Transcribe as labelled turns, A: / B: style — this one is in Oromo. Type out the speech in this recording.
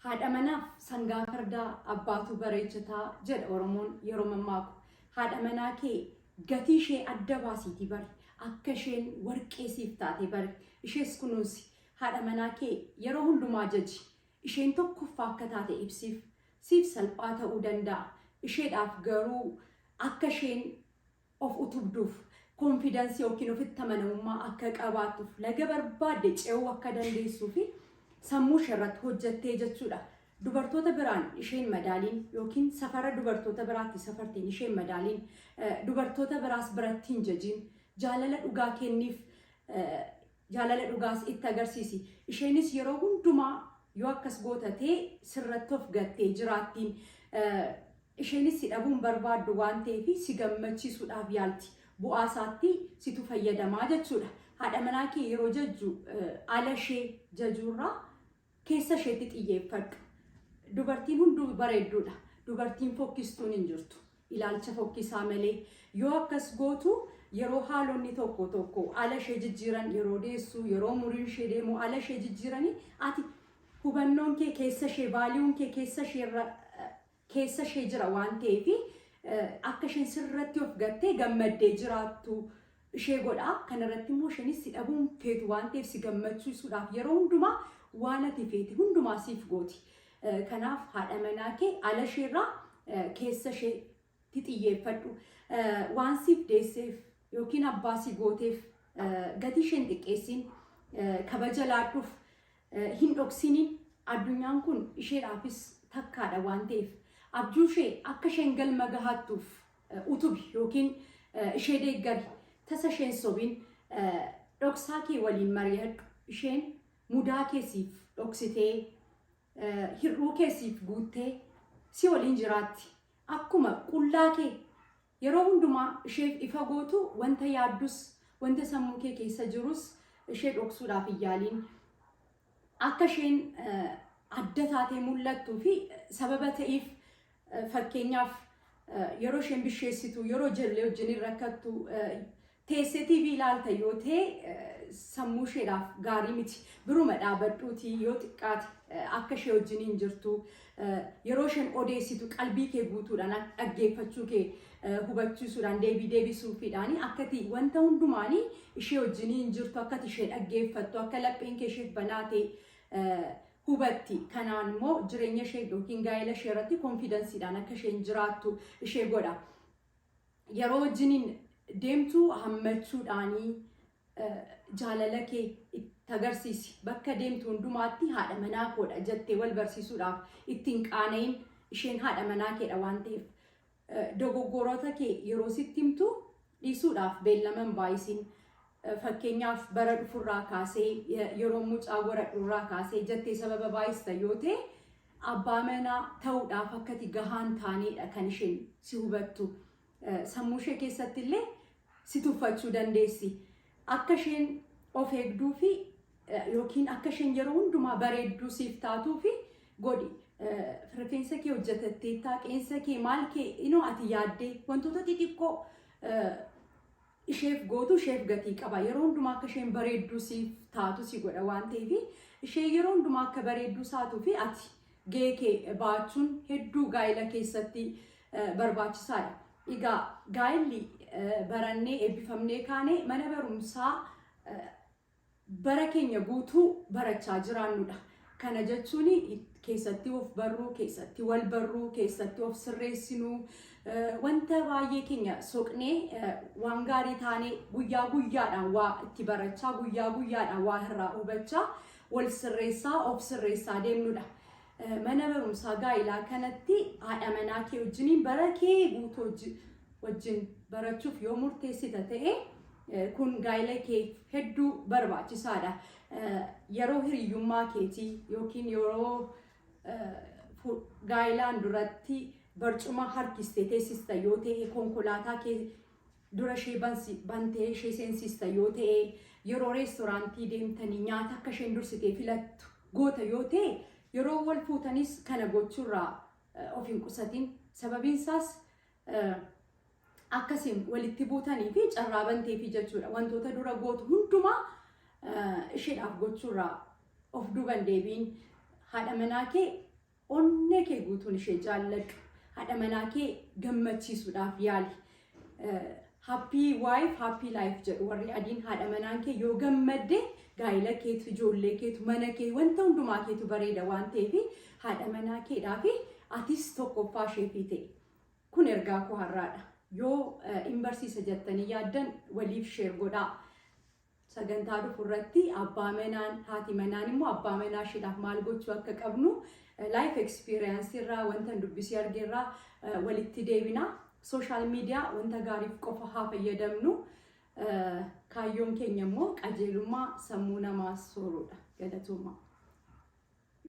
A: Haadha manaaf sangaa fardaa abbaatu bareechataa jedha Oromoon yeroo mammaaku. Haadha manaa kee gatii ishee adda baasiitii bari. Akka isheen warqee siif taate bari. Ishees kunuunsi. Haadha manaa kee yeroo hundumaa jaji. Isheen tokkoffaa akka taate ibsiif. Siif salphaa ta'uu danda'a. Isheedhaaf garuu akka isheen of utubduuf konfidensii yookiin ofitti amanamummaa akka qabaattuuf laga barbaadde ce'uu akka dandeessuu fi sammuu isheerratti hojjettee jechuudha. Dubartoota biraan isheen madaaliin yookiin safara dubartoota biraatti safarteen isheen madaaliin dubartoota biraas biratti hin jajiin jaalala dhugaa kenniif jaalala dhugaas itti agarsiisi. Isheenis yeroo hundumaa yoo akkas gootatee sirratti of gattee jiraattiin isheenis si dhabuun barbaaddu waan ta'eef si gammachiisuudhaaf yaalti. Bu'aa isaatti situ fayyadamaa jechuudha. Haadha manaa kee yeroo jajju ala ishee jajuurraa keessa isheetti xiyyeeffadhu. Dubartiin hunduu bareedduudha. Dubartiin fokkistuun hin jirtu. Ilaalcha fokkisaa malee yoo akkas gootu yeroo haalonni tokko ala ishee jijjiiran yeroo deessu yeroo muriin ishee deemu ala ishee jijjiiranii ati hubannoon kee keessa ishee baaliyuun kee keessa ishee jira waan ta'eef akka isheen sirratti of gattee gammaddee jiraattu ishee godha. Kanarratti immoo isheenis si dhabuun feetu waan ta'eef si gammachiisuudhaaf yeroo hundumaa waan ati feete hundumaa siif gooti. Kanaaf haadha manaa kee ala isheerraa keessa isheetti xiyyeeffadhu. Waan siif deesseef yookiin abbaa si gooteef gatii isheen xiqqeessin kabaja laadhuuf hin dhoksiniin addunyaan kun isheedhaafis takkaadha waan ta'eef abjuu ishee akka isheen galma gahattuuf utubi yookiin ishee deeggari. Tasa isheen sobiin dhoksaa kee waliin mari'adhu. Isheen mudaa keessiif dhoksitee hir'uu keessiif guuttee si waliin jiraatti. Akkuma qullaa kee yeroo hundumaa isheef ifa gootu wanta yaaddus wanta sammuu kee keessa jirus ishee dhoksuudhaaf hin yaaliin. Akka isheen adda taatee mul'attuu fi sababa ta'eef fakkeenyaaf yeroo isheen bisheessitu yeroo ijoollee wajjin rakkattu teessee TV ilaalta yoo ta'e sammuu isheedhaaf gaarii miti. Biruma dhaabadhuutii yoo xiqqaate akka ishee wajjin hin jirtu yeroo isheen odeessitu qalbii kee guutuudhaan dhaggeeffachuu kee hubachiisuudhaan deebisuufiidhaan akkati wanta hundumaanii ishee wajjin hin jirtu akkati ishee dhaggeeffattu akka lapheen kee isheef banaatee hubatti. Kanaan immoo jireenya ishee yookiin gaa'ela ishee irratti konfidensiidhaan akka isheen jiraattu ishee godha. Yeroo wajjiniin deemtuu hammachuudhaanii jaalala kee itti agarsiisi. Bakka deemtu hundumaatti haadha manaa koodha jettee wal barsiisuudhaaf ittiin qaana'in isheen haadha manaa keedha waan ta'eef dogoggoroota kee yeroo sitti himtu dhiisuudhaaf beellama hin baay'isin. Fakkeenyaaf bara dhufurraa kaasee yeroo mucaa godhadhurraa kaasee jettee sababa baay'ista yoo ta'e abbaa manaa ta'uudhaaf akkati gahaan taaneedha kan isheen si hubattu. Sammuu ishee keessatti illee si tuffachuu dandeessi. Akka isheen of eegduu fi yookiin akka isheen yeroo hundumaa bareedduu siif taatuu fi godhi. Rifeensa kee hojjetattee qeensa kee maal kee inoo ati yaaddee wantoota xixiqqoo isheef gootu isheef gatii qaba. Yeroo hundumaa akka isheen bareedduu siif taatu si godha waan ta'eef ishee yeroo hundumaa akka bareedduu taatuu fi ati gahee kee baachuun hedduu gaa'ela keessatti barbaachisaadha. Egaa gaa'elli barannee eebbifamnee kaanee mana barumsaa bara keenya guutuu barachaa jiraannudha. Kana jechuun keessatti of barruu, keessatti wal barruu, keessatti of sirreessinuu wanta baay'ee keenya soqnee waan gaarii taanee guyyaa guyyaadhaan waa itti barachaa guyyaa guyyaadhaan waa irraa hubachaa wal sirreessaa of sirreessaa deemnudha. Mana barumsaa gaa'elaa kanatti haadha manaa kee wajjiniin bara kee guutuu wajjin barachuuf yoo murteessita ta'e kun gaa'ela kee hedduu barbaachisaadha. Yeroo hiriyyummaa keetii yookiin yeroo gaa'elaan duratti barcuma harkistee teessista yoo ta'e konkolaataa kee dura ishee bantee ishee seensista yoo ta'e yeroo reestooraantii deemtanii nyaata akka isheen dursitee filattu goota yoo ta'e yeroo wal fuutanis kana gochuurraa of hin qusatin. Sababiin isaas akkasiin walitti buutanii fi carraa banteefi jechuudha. Wantoota dura gootu hundumaa isheedhaaf gochuurraa of duuban deebiin. Haadha manaa kee onne kee guutuun ishee jaalladhu. Haadha manaa kee gammachiisuudhaaf yaali. Happy wife, happy life jedhu warri adiin haadha manaan kee yoo gammadde gaa'ila keetu, ijoollee keetu, mana kee wanta hundumaa keetu bareeda waan ta'eef haadha manaa keedhaaf atis tokkoffaa ishee ta'e. Kun ergaa koo har'aadha. Yoo hin barsiisa jettanii yaaddan waliif share godhaa. Sagantaa dhufu irratti abbaa manaan, haati manaan immoo abbaa manaa isheedhaaf maal gochuu akka qabnu life experience irraa wanta dubbisee argeerraa walitti deebina. Social media wanta gaariif qofa haa fayyadamnu. Kaayyoon keenya immoo qajeelummaa sammuu namaa sooruudha. Galatooma.